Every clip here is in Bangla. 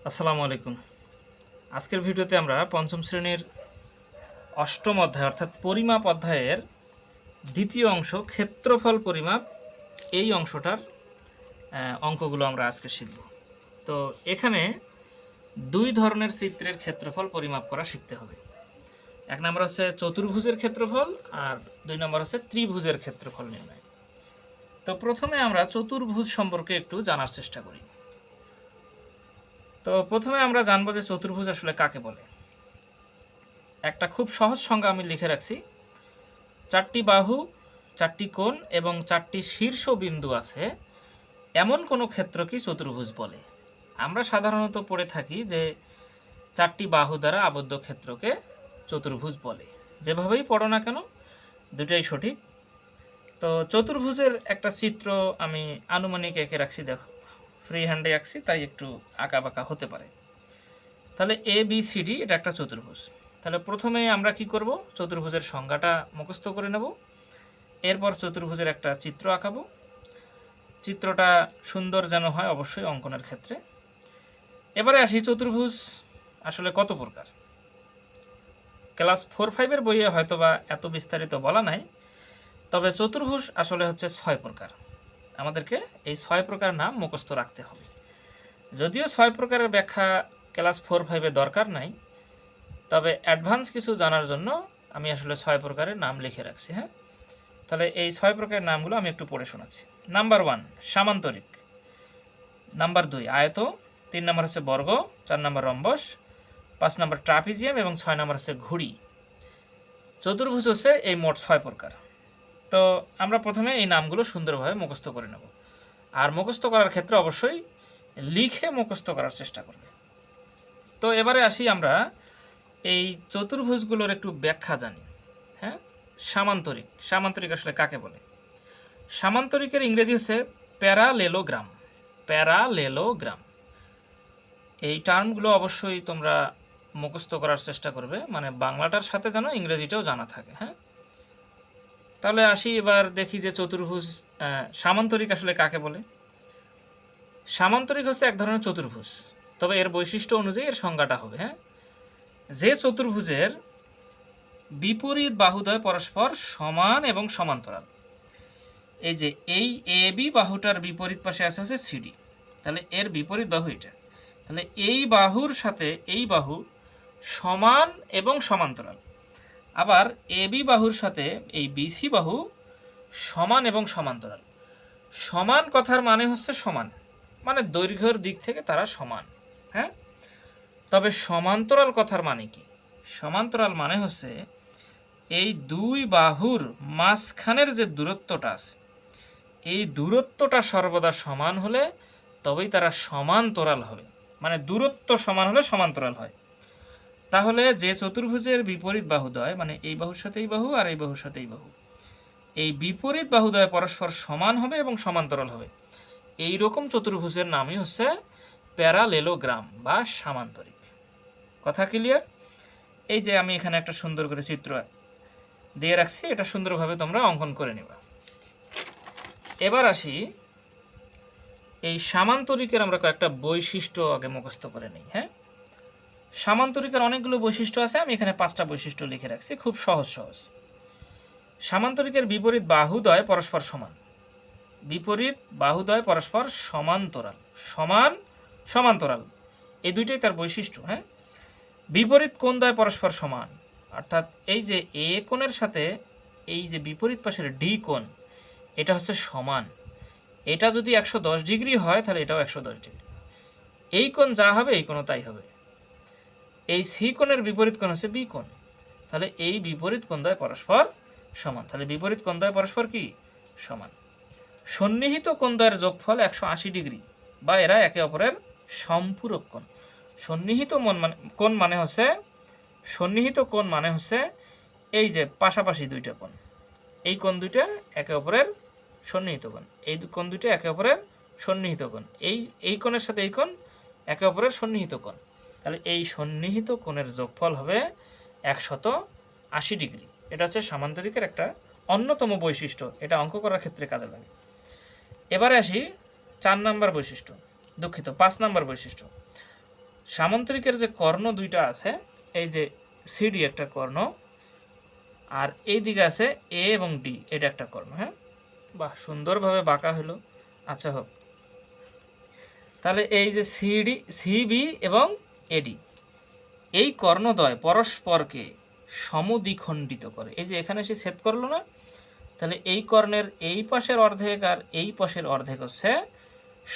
আসসালামু আলাইকুম। আজকের ভিডিওতে আমরা পঞ্চম শ্রেণীর অষ্টম অধ্যায় অর্থাৎ পরিমাপ অধ্যায়ের দ্বিতীয় অংশ ক্ষেত্রফল পরিমাপ এই অংশটার অঙ্কগুলো আমরা আজকে শিখব। তো এখানে দুই ধরনের চিত্রের ক্ষেত্রফল পরিমাপ করা শিখতে হবে। এক নম্বর হচ্ছে চতুর্ভুজের ক্ষেত্রফল আর দুই নম্বর হচ্ছে ত্রিভুজের ক্ষেত্রফল নির্ণয়। তো প্রথমে আমরা চতুর্ভুজ সম্পর্কে একটু জানার চেষ্টা করি। তো প্রথমে আমরা জানবো যে চতুর্ভুজ আসলে কাকে বলে। একটা খুব সহজ সংজ্ঞা আমি লিখে রাখছি। চারটি বাহু, চারটি কোণ এবং চারটি শীর্ষবিন্দু আছে এমন কোনো ক্ষেত্রকে চতুর্ভুজ বলে। আমরা সাধারণত পড়ে থাকি যে চারটি বাহু দ্বারা আবদ্ধ ক্ষেত্রকে চতুর্ভুজ বলে। যেভাবেই পড়ো না কেন দুটাই সঠিক। তো চতুর্ভুজের একটা চিত্র আমি আনুমানিক এঁকে রাখছি, দেখো ফ্রি হ্যান্ডে আঁকছি তাই একটু আঁকা বাঁকা হতে পারে। তাহলে এ বি সি ডি এটা একটা চতুর্ভুজ। তাহলে প্রথমে আমরা কি করব, চতুর্ভুজের সংজ্ঞাটা মুখস্থ করে নেব, এরপর চতুর্ভুজের একটা চিত্র আঁকাবো। চিত্রটা সুন্দর যেন হয় অবশ্যই অঙ্কনের ক্ষেত্রে। এবারে আসি চতুর্ভুজ আসলে কত প্রকার। ক্লাস 4-5 বইয়ে হয়তোবা এত বিস্তারিত বলা নাই, তবে চতুর্ভুজ আসলে হচ্ছে 6 প্রকার। আমাদেরকে এই 6 প্রকার নাম মুখস্থ রাখতে হবে। যদিও 6 প্রকারের ব্যাখ্যা ক্লাস 4-5 দরকার নাই, তবে অ্যাডভান্স কিছু জানার জন্য আমি আসলে 6 প্রকারের নাম লিখে রাখছি। হ্যাঁ, তাহলে এই 6 প্রকারের নামগুলো আমি একটু পড়ে শোনাচ্ছি। নাম্বার 1 সামান্তরিক, নাম্বার 2 আয়ত, 3 নম্বর হচ্ছে বর্গ, 4 নম্বর রম্বস, 5 নম্বর ট্রাপিজিয়াম এবং 6 নম্বর হচ্ছে ঘুড়ি। চতুর্ভুজ হচ্ছে এই মোট 6 প্রকার। তো আমরা প্রথমে এই নামগুলো সুন্দরভাবে মুখস্থ করে নেব, আর মুখস্থ করার ক্ষেত্রে অবশ্যই লিখে মুখস্থ করার চেষ্টা করবে। তো এবারে আসি আমরা এই চতুর্ভুজগুলোর একটু ব্যাখ্যা জানি। হ্যাঁ, সামান্তরিক, সামান্তরিক আসলে কাকে বলে। সামান্তরিকের ইংরেজি হচ্ছে প্যারালেলোগ্রাম। প্যারালেলোগ্রাম এই টার্মগুলো অবশ্যই তোমরা মুখস্থ করার চেষ্টা করবে, মানে বাংলাটার সাথে যেন ইংরেজিটাও জানা থাকে। হ্যাঁ, তাহলে আসি এবার দেখি যে চতুর্ভুজ সামান্তরিক আসলে কাকে বলে। সামান্তরিক হচ্ছে এক ধরনের চতুর্ভুজ, তবে এর বৈশিষ্ট্য অনুযায়ী এর সংজ্ঞাটা হবে। হ্যাঁ, যে চতুর্ভুজের বিপরীত বাহুদ্বয় পরস্পর সমান এবং সমান্তরাল। এই যে এই এ বি বাহুটার বিপরীত পাশে আছে হচ্ছে সিডি, তাহলে এর বিপরীত বাহু এটা। তাহলে এই বাহুর সাথে এই বাহু সমান এবং সমান্তরাল। আবার এ বি বাহুর সাথে এই বিসি বাহু সমান এবং সমান্তরাল। সমান কথার মানে হচ্ছে সমান, মানে দৈর্ঘ্যের দিক থেকে তারা সমান। হ্যাঁ, তবে সমান্তরাল কথার মানে কি? সমান্তরাল মানে হচ্ছে এই দুই বাহুর মাঝখানের যে দূরত্বটা আছে, এই দূরত্বটা সর্বদা সমান হলে তবেই তারা সমান্তরাল হবে। মানে দূরত্ব সমান হলে সমান্তরাল হয়। তাহলে যে চতুর্ভুজের বিপরীত বাহুদ্বয়, মানে এই বাহুর সাথে এই বাহু আর এই বাহুর সাথে এই বাহু, এই বিপরীত বাহুদ্বয় পরস্পর সমান হবে এবং সমান্তরাল হবে, এই রকম চতুর্ভুজের নামই হচ্ছে প্যারালেলোগ্রাম বা সামান্তরিক। কথা ক্লিয়ার? এই যে আমি এখানে একটা সুন্দর করে চিত্র দিয়ে রাখছি, এটা সুন্দরভাবে তোমরা অঙ্কন করে নেবা। এবার আসি এই সামান্তরিকের আমরা কয়েকটা বৈশিষ্ট্য আগে মুখস্থ করে নিই। হ্যাঁ, সামান্তরিকের অনেকগুলো বৈশিষ্ট্য আছে, আমি এখানে 5টা বৈশিষ্ট্য লিখে রাখছি, খুব সহজ সহজ। সামান্তরিকের বিপরীত বাহুদ্বয় পরস্পর সমান, বিপরীত বাহুদ্বয় পরস্পর সমান্তরাল, সমান সমান্তরাল, এই দুইটাই তার বৈশিষ্ট্য। হ্যাঁ, বিপরীত কোণদ্বয় পরস্পর সমান, অর্থাৎ এই যে এ কোণের সাথে এই যে বিপরীত পাশের ডি কোণ, এটা হচ্ছে সমান। এটা যদি 110 ডিগ্রি হয় তাহলে এটাও 110 ডিগ্রি। এই কোণ যা হবে এই কোণও তাই হবে। এই সি কোণের বিপরীত কোণ হচ্ছে বি কোণ, তাহলে এই বিপরীত কোণদ্বয় পরস্পর সমান। তাহলে বিপরীত কোণদ্বয় পরস্পর কি সমান। সন্নিহিত কোণদ্বয়ের যোগফল 180 ডিগ্রি, বা এরা একে অপরের সম্পূরক কোণ। সন্নিহিত কোণ মানে হচ্ছে, সন্নিহিত কোণ মানে হচ্ছে এই যে পাশাপাশি দুইটা কোণ, এই কোণ দুইটা একে অপরের সন্নিহিত কোণ, এই কোণ দুইটা একে অপরের সন্নিহিত কোণ, এই কোণের সাথে এই কোণ একে অপরের সন্নিহিত কোণ। তাহলে এই সন্নিহিত কোণের যোগফল হবে 180 ডিগ্রি। এটা হচ্ছে সামান্তরিকের একটা অন্যতম বৈশিষ্ট্য, এটা অঙ্ক করার ক্ষেত্রে কাজে লাগে। এবারে আসি 4 নম্বর বৈশিষ্ট্য, দুঃখিত 5 নম্বর বৈশিষ্ট্য। সামান্তরিকের যে কর্ণ দুইটা আছে, এই যে সিডি একটা কর্ণ, আর এই দিকে আছে এ এবং ডি, এটা একটা কর্ণ। হ্যাঁ, বাহ, সুন্দরভাবে বাঁকা হলো। আচ্ছা হোক, তাহলে এই যে সিডি, সিবি এবং এডি, এই কর্ণদ্বয় পরস্পরকে সমদ্বিখণ্ডিত করে। এই যে এখানে সে ছেদ করলো না, তাহলে এই কর্ণের এই পাশের অর্ধেক আর এই পাশের অর্ধেক হচ্ছে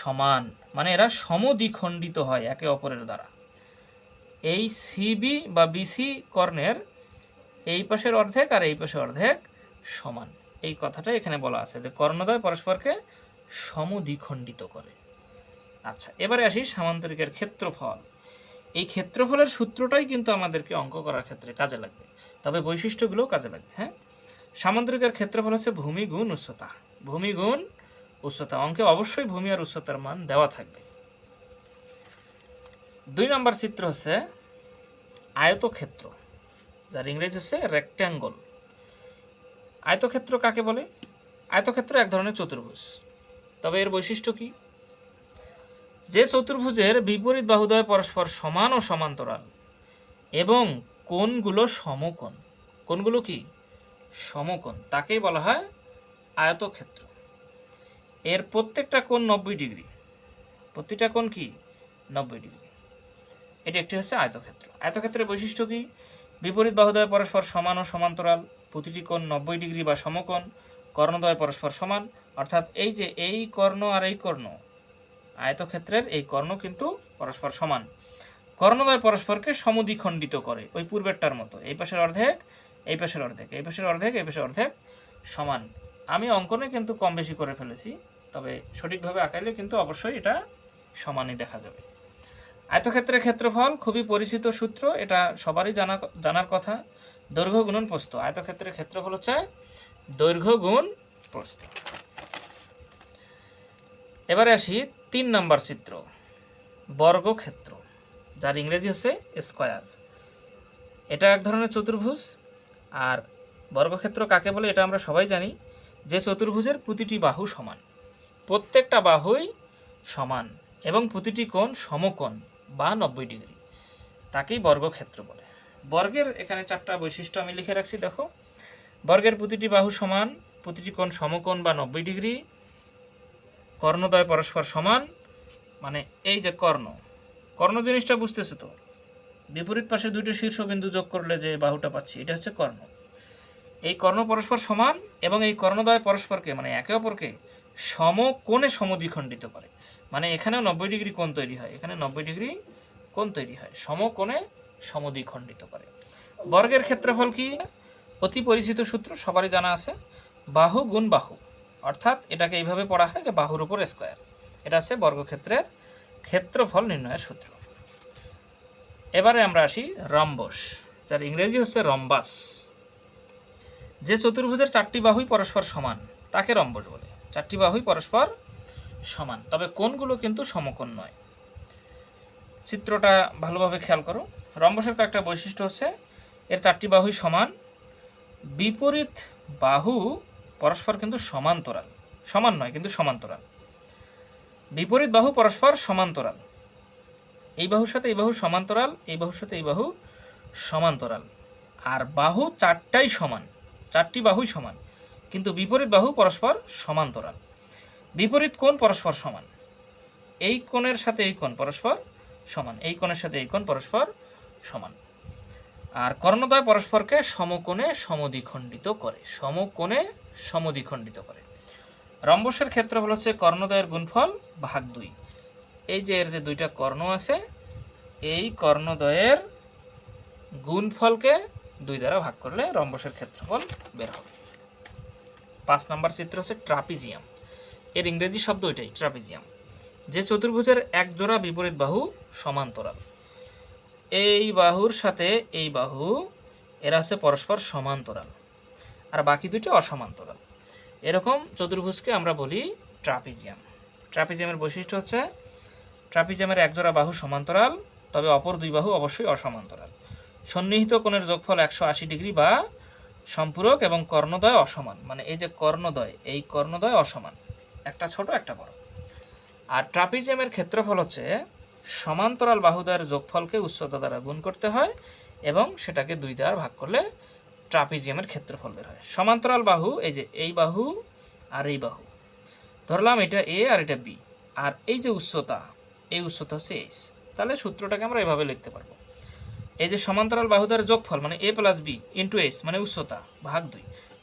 সমান, মানে এরা সমদ্বিখণ্ডিত হয় একে অপরের দ্বারা। এই সিবি বা বিসি কর্ণের এই পাশের অর্ধেক আর এই পাশের অর্ধেক সমান, এই কথাটা এখানে বলা আছে যে কর্ণদ্বয় পরস্পরকে সমদ্বিখণ্ডিত করে। আচ্ছা, এবারে আসি সামান্তরিকের ক্ষেত্রফল। এই ক্ষেত্রফলের সূত্রটাই কিন্তু আমাদেরকে অঙ্ক করার ক্ষেত্রে কাজে লাগবে, তবে বৈশিষ্ট্যগুলোও কাজে লাগবে। হ্যাঁ, সামান্তরিকের ক্ষেত্রফল হচ্ছে ভূমি গুণ উচ্চতা। ভূমি গুণ উচ্চতা, অঙ্কে অবশ্যই ভূমি আর উচ্চতার মান দেওয়া থাকবে। 2 নম্বর চিত্র হচ্ছে আয়তক্ষেত্র, যার ইংরেজি হচ্ছে রেক্ট্যাঙ্গল। আয়তক্ষেত্র কাকে বলে? আয়তক্ষেত্র এক ধরনের চতুর্ভুজ, তবে এর বৈশিষ্ট্য কি? যে চতুর্ভুজের বিপরীত বাহুদ্বয় পরস্পর সমান ও সমান্তরাল এবং কোণগুলো সমকোণ। কোণগুলো কি? সমকোণ, তাকেই বলা হয় আয়তক্ষেত্র। এর প্রত্যেকটা কোণ 90 ডিগ্রি, প্রতিটা কোণ কি 90 ডিগ্রি। এটি একটি হচ্ছে আয়তক্ষেত্র। আয়তক্ষেত্রের বৈশিষ্ট্য কি? বিপরীত বাহুদ্বয় পরস্পর সমান ও সমান্তরাল, প্রতিটি কোণ 90 ডিগ্রি বা সমকোণ, কর্ণদ্বয় পরস্পর সমান, অর্থাৎ এই যে এই কর্ণ আর এই কর্ণ, আয়তক্ষেত্রের এই কর্ণ কিন্তু পরস্পর সমান। কর্ণদ্বয় পরস্পরকে সমদ্বিখণ্ডিত করে, ওই পূর্বেরটার মতো, এই পাশের অর্ধেক এই পাশের অর্ধেক, এই পাশের অর্ধেক এই পাশের অর্ধেক সমান। আমি অঙ্কনে কিন্তু কম বেশি করে ফেলেছি, তবে সঠিকভাবে আঁকাইলে কিন্তু অবশ্যই এটা সমানই দেখা যাবে। আয়তক্ষেত্রের ক্ষেত্রফল খুবই পরিচিত সূত্র, এটা সবারই জানার কথা, দৈর্ঘ্য গুণন প্রস্থ। আয়তক্ষেত্রের ক্ষেত্রফল হচ্ছে দৈর্ঘ্য গুণ প্রস্থ। এবারে আসি 3 নম্বর চিত্র, বর্গক্ষেত্র, যার ইংরেজি হচ্ছে স্কয়ার। এটা এক ধরনের চতুর্ভুজ। আর বর্গক্ষেত্র কাকে বলে এটা আমরা সবাই জানি, যে চতুর্ভুজের প্রতিটি বাহু সমান, প্রত্যেকটা বাহুই সমান এবং প্রতিটি কোণ সমকোণ বা 90 ডিগ্রি, তাকেই বর্গক্ষেত্র বলে। বর্গের এখানে 4টা বৈশিষ্ট্য আমি লিখে রাখছি, দেখো। বর্গের প্রতিটি বাহু সমান, প্রতিটি কোণ সমকোণ বা 90 ডিগ্রি, কর্ণদ্বয় পরস্পর সমান, মানে এই যে কর্ণ, কর্ণ জিনিসটা বুঝতেছো তো, বিপরীত পাশে দুইটা শীর্ষবিন্দু যোগ করলে যে বাহুটা পাচ্ছি, এটা হচ্ছে কর্ণ। এই কর্ণ পরস্পর সমান এবং এই কর্ণদ্বয় পরস্পরকে, মানে একে অপরকে সমকোণে সমদ্বিখণ্ডিত করে, মানে এখানেও 90 ডিগ্রি কোণ তৈরি হয়, এখানে 90 ডিগ্রি কোণ তৈরি হয়, সমকোণে সমদ্বিখণ্ডিত করে। বর্গের ক্ষেত্রফল কি? অতি পরিচিত সূত্র, সবারই জানা আছে, বাহু গুণ বাহু, অর্থাৎ এটাকে এইভাবে পড়া হয় যে বাহুর উপর স্কয়ার। এটা হচ্ছে বর্গক্ষেত্রের ক্ষেত্রফল নির্ণয়ের সূত্র। এবারে আমরা আসি রম্বস, যার ইংরেজি হচ্ছে রম্বাস। যে চতুর্ভুজের 4টি বাহুই পরস্পর সমান, তাকে রম্বস বলে। 4টি বাহুই পরস্পর সমান, তবে কোণগুলো কিন্তু সমকোণ নয়। চিত্রটা ভালোভাবে খেয়াল করো। রম্বসের কয়েকটা বৈশিষ্ট্য হচ্ছে, এর 4টি বাহুই সমান, বিপরীত বাহু পরস্পর কিন্তু সমান্তরাল, সমান নয় কিন্তু সমান্তরাল। বিপরীত বাহু পরস্পর সমান্তরাল, এই বাহুর সাথে এই বাহু সমান্তরাল, এই বাহুর সাথে এই বাহু সমান্তরাল। আর বাহু 4টাই সমান, 4টি বাহুই সমান, কিন্তু বিপরীত বাহু পরস্পর সমান্তরাল। বিপরীত কোণ পরস্পর সমান, এই কোণের সাথে এই কোণ পরস্পর সমান, এই কোণের সাথে এই কোণ পরস্পর সমান। আর কর্ণদ্বয় পরস্পরকে সমকোণে সমদ্বিখণ্ডিত করে, সমকোণে সমদ্বিখণ্ডিত করে। রম্বসের ক্ষেত্রফল হচ্ছে কর্ণদ্বয়ের গুণফল ভাগ 2। এই যে এর যে 2টা কর্ণ আছে, এই কর্ণদ্বয়ের গুণফলকে 2 দ্বারা ভাগ করলে রম্বসের ক্ষেত্রফল বের হবে। 5 নম্বর চিত্র হচ্ছে ট্রাপিজিয়াম। এর ইংরেজি শব্দ এটাই, ট্রাপিজিয়াম। যে চতুর্ভুজের এক জোড়া বিপরীত বাহু সমান্তরাল, এই বাহুর সাথে এই বাহু, এরা হচ্ছে পরস্পর সমান্তরাল, আর বাকি দুটো অসমান্তরাল। এরকম চতুর্ভুজকে আমরা বলি ট্রাপিজিয়াম। ট্রাপিজিয়ামের বৈশিষ্ট্য হচ্ছে, ট্রাপিজিয়ামের এক জোড়া বাহু সমান্তরাল, তবে অপর 2 বাহু অবশ্যই অসমান্তরাল। সন্নিহিত কোণের যোগফল 180 ডিগ্রি বা সম্পূরক এবং কর্ণদ্বয় অসমান, মানে এই যে কর্ণদ্বয়, এই কর্ণদ্বয় অসমান, একটা ছোট একটা বড়। আর ট্রাপিজিয়ামের ক্ষেত্রফল হচ্ছে সমান্তরাল বাহুদ্বয়ের যোগফলকে উচ্চতা দ্বারা গুণ করতে হয় এবং সেটাকে 2 দ্বারা ভাগ করলে ট্রাপিজিয়ামের ক্ষেত্রফল বের হয়। সমান্তরাল বাহু এই যে এই বাহু আর এই বাহু, ধরলাম এটা এ আর এটা বি, আর এই যে উচ্চতা, এই উচ্চতা হচ্ছে এইচ। তাহলে সূত্রটাকে আমরা এভাবে লিখতে পারবো, এই যে সমান্তরাল বাহুদ্বয়ের যোগফল মানে এ প্লাস বি ইন্টু এইচ মানে উচ্চতা ভাগ 2,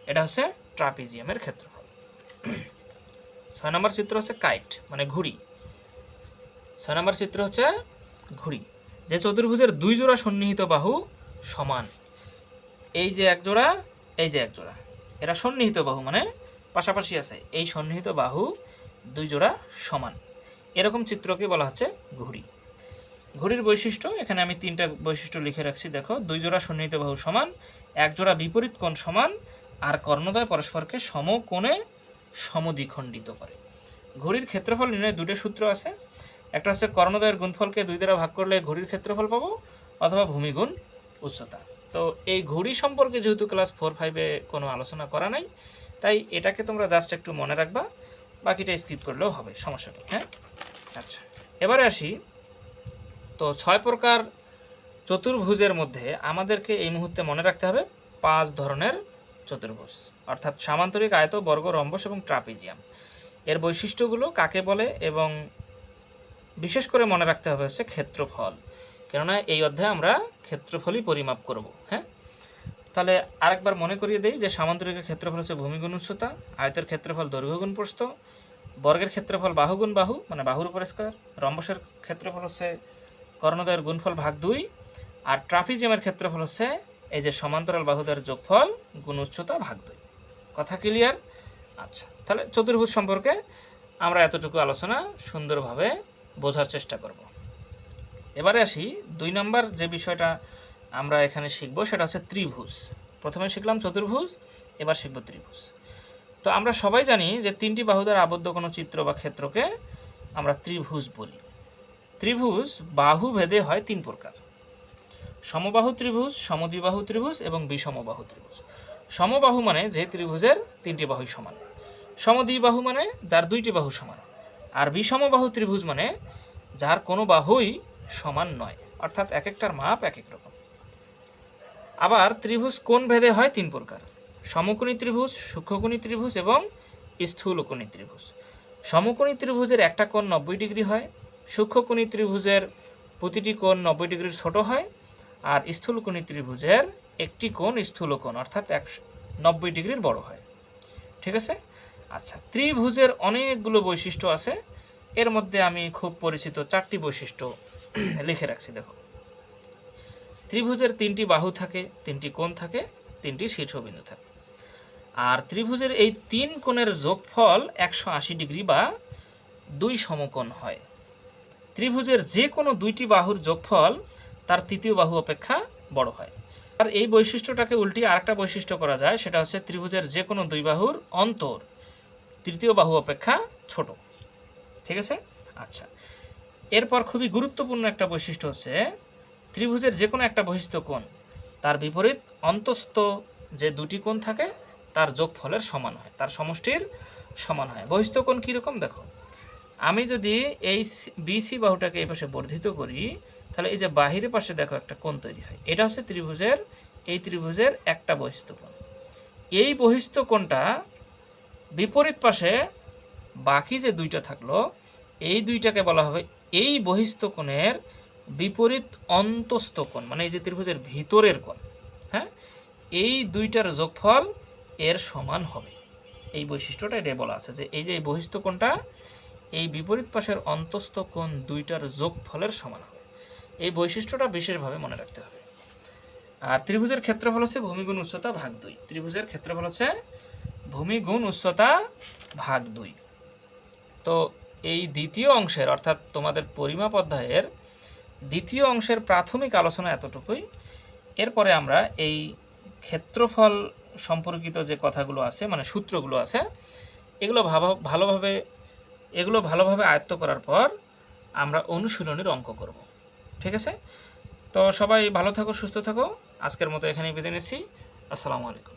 এটা হচ্ছে ট্রাপিজিয়ামের ক্ষেত্রফল। 6 নম্বর চিত্র হচ্ছে কাইট মানে ঘুড়ি। 6 নম্বর চিত্র হচ্ছে ঘুড়ি। যে চতুর্ভুজের 2 জোড়া সন্নিহিত বাহু সমান, এই যে এক জোড়া, এই যে এক জোড়া, এরা সন্নিহিত বাহু মানে পাশাপাশি আছে, এই সন্নিহিত বাহু 2 জোড়া সমান, এরকম চিত্রকে বলা হচ্ছে ঘুড়ি। ঘুড়ির বৈশিষ্ট্য এখানে আমি 3টা বৈশিষ্ট্য লিখে রাখছি, দেখো 2 জোড়া সন্নিহিত বাহু সমান, এক জোড়া বিপরীত কোণ সমান, আর কর্ণদ্বয় পরস্পরকে সমকোণে সমদ্বিখণ্ডিত করে। ঘুড়ির ক্ষেত্রফল নির্ণয়ের 2টা সূত্র আছে, একটা হচ্ছে কর্ণদ্বয়ের গুণফলকে 2 দ্বারা ভাগ করলে ঘুড়ির ক্ষেত্রফল পাবো, অথবা ভূমি গুণ উচ্চতা। তো এই ঘুড়ি সম্পর্কে যেহেতু ক্লাস 4-5-এ কোনো আলোচনা করা নাই, তাই এটাকে তোমরা জাস্ট একটু মনে রাখবা, বাকিটা স্কিপ করলেও হবে, সমস্যা নেই। হ্যাঁ, আচ্ছা, এবারে আসি। তো 6 প্রকার চতুর্ভুজের মধ্যে আমাদেরকে এই মুহূর্তে মনে রাখতে হবে 5 ধরনের চতুর্ভুজ, অর্থাৎ সামান্তরিক, আয়ত, বর্গ, রম্বস এবং ট্রাপিজিয়াম। এর বৈশিষ্ট্যগুলো কাকে বলে এবং বিশেষ করে মনে রাখতে হবে হচ্ছে ক্ষেত্রফল, কেননা এই অধ্যায়ে আমরা ক্ষেত্রফলই পরিমাপ করব। হ্যাঁ, তাহলে আরেকবার মনে করিয়ে দেই যে সামান্তরিকের ক্ষেত্রফল হচ্ছে ভূমি গুণ উচ্চতা, আয়তের ক্ষেত্রফল দৈর্ঘ্য গুণ প্রস্থ, বর্গের ক্ষেত্রফল বাহু গুণ বাহু মানে বাহুর উপর স্কয়ার, রম্বসের ক্ষেত্রফল হচ্ছে কর্ণদ্বয়ের গুণফল ভাগ 2, আর ট্রাপিজিয়ামের ক্ষেত্রফল হচ্ছে এই যে সমান্তরাল বাহুদ্বয়ের যোগফল গুণ উচ্চতা ভাগ 2। কথা ক্লিয়ার? আচ্ছা, তাহলে চতুর্ভুজ সম্পর্কে আমরা এতটুকু আলোচনা সুন্দরভাবে বোঝার চেষ্টা করব। এবারে আসি 2 নম্বর যে বিষয়টা আমরা এখানে শিখব সেটা হচ্ছে ত্রিভুজ। প্রথমে শিখলাম চতুর্ভুজ, এবার শিখব ত্রিভুজ। তো আমরা সবাই জানি যে 3টি বাহু দ্বারা আবদ্ধ কোনো চিত্র বা ক্ষেত্রকে আমরা ত্রিভুজ বলি। ত্রিভুজ বাহু ভেদে হয় 3 প্রকার: সমবাহু ত্রিভুজ, সমদ্বিবাহু ত্রিভুজ এবং বিষমবাহু ত্রিভুজ। সমবাহু মানে যে ত্রিভুজের 3টি বাহুই সমান, সমদ্বিবাহু মানে যার 2টি বাহু সমান, আর বিষমবাহু ত্রিভুজ মানে যার কোনো বাহুই সমান নয়, অর্থাৎ এক একটার মাপ এক এক রকম। আবার ত্রিভুজ কোণ ভেদে হয় 3 প্রকার: সমকোণী ত্রিভুজ, সূক্ষ্মকোণী ত্রিভুজ এবং স্থূলকোণী ত্রিভুজ। সমকোণী ত্রিভুজের একটা কোণ 90 ডিগ্রি হয়, সূক্ষ্মকোণী ত্রিভুজের প্রতিটি কোণ 90 ডিগ্রির ছোট হয়, আর স্থূলকোণী ত্রিভুজের একটি কোণ স্থূলকোণ অর্থাৎ 90 ডিগ্রির বড় হয়। ঠিক আছে? আচ্ছা, ত্রিভুজের অনেকগুলো বৈশিষ্ট্য আছে, এর মধ্যে আমি খুব পরিচিত 4টি বৈশিষ্ট্য লিখে রাখছি। দেখো, ত্রিভুজের 3টি বাহু থাকে, 3টি কোণ থাকে, 3টি শীর্ষবিন্দু থাকে, আর ত্রিভুজের এই 3 কোণের যোগফল 180 ডিগ্রি বা 2 সমকোণ হয়। ত্রিভুজের যে কোনো 2টি বাহুর যোগফল তার তৃতীয় বাহু অপেক্ষা বড় হয়। আর এই বৈশিষ্ট্যটাকে উল্টিয়ে আরেকটা বৈশিষ্ট্য করা যায়, সেটা হচ্ছে ত্রিভুজের যে কোনো 2 বাহুর অন্তর তৃতীয় বাহু অপেক্ষা ছোট। ঠিক আছে? আচ্ছা, এরপর খুবই গুরুত্বপূর্ণ একটা বৈশিষ্ট্য হচ্ছে ত্রিভুজের যে কোনো একটা বহিস্থ কোণ তার বিপরীত অন্তস্থ যে 2টি কোণ থাকে তার যোগফলের সমান হয়, তার সমষ্টির সমান হয়। বহিস্থ কোণ কীরকম দেখো, আমি যদি এই বিসি বাহুটাকে এই পাশে বর্ধিত করি, তাহলে এই যে বাহিরের পাশে দেখো একটা কোণ তৈরি হয়, এটা হচ্ছে এই ত্রিভুজের একটা বহিস্থ কোণ। এই বহিস্থ কোণটা বিপরীত পাশে বাকি যে 2টা থাকলো, এই 2টাকে বলা হবে এই বহিস্থ কোণের বিপরীত অন্তস্থ কোণ, মানে এই যে ত্রিভুজের ভিতরের কোণ। হ্যাঁ, এই 2টার যোগফল এর সমান হবে। এই বৈশিষ্ট্যটা এটাই বলা আছে যে এই যে বহিস্থ কোণটা এই বিপরীত পাশের অন্তস্থ কোণ 2টার যোগফলের সমান হবে। এই বৈশিষ্ট্যটা বিশেষভাবে মনে রাখতে হবে। আর ত্রিভুজের ক্ষেত্রফল হচ্ছে ভূমি গুণ উচ্চতা ভাগ 2। ত্রিভুজের ক্ষেত্রফল হচ্ছে ভূমি গুণ উচ্চতা ভাগ 2। তো এই দ্বিতীয় অংশের অর্থাৎ তোমাদের পরিমাপ অধ্যায়ের দ্বিতীয় অংশের প্রাথমিক আলোচনা এতটুকুই। এরপরে আমরা এই ক্ষেত্রফল সম্পর্কিত যে কথাগুলো আছে মানে সূত্রগুলো আছে এগুলো ভালোভাবে আয়ত্ত করার পর আমরা অনুশীলনের অঙ্ক করব। ঠিক আছে? তো সবাই ভালো থাকো, সুস্থ থাকো। আজকের মতো এখানেই বিদায় নিচ্ছি। আসসালামু আলাইকুম।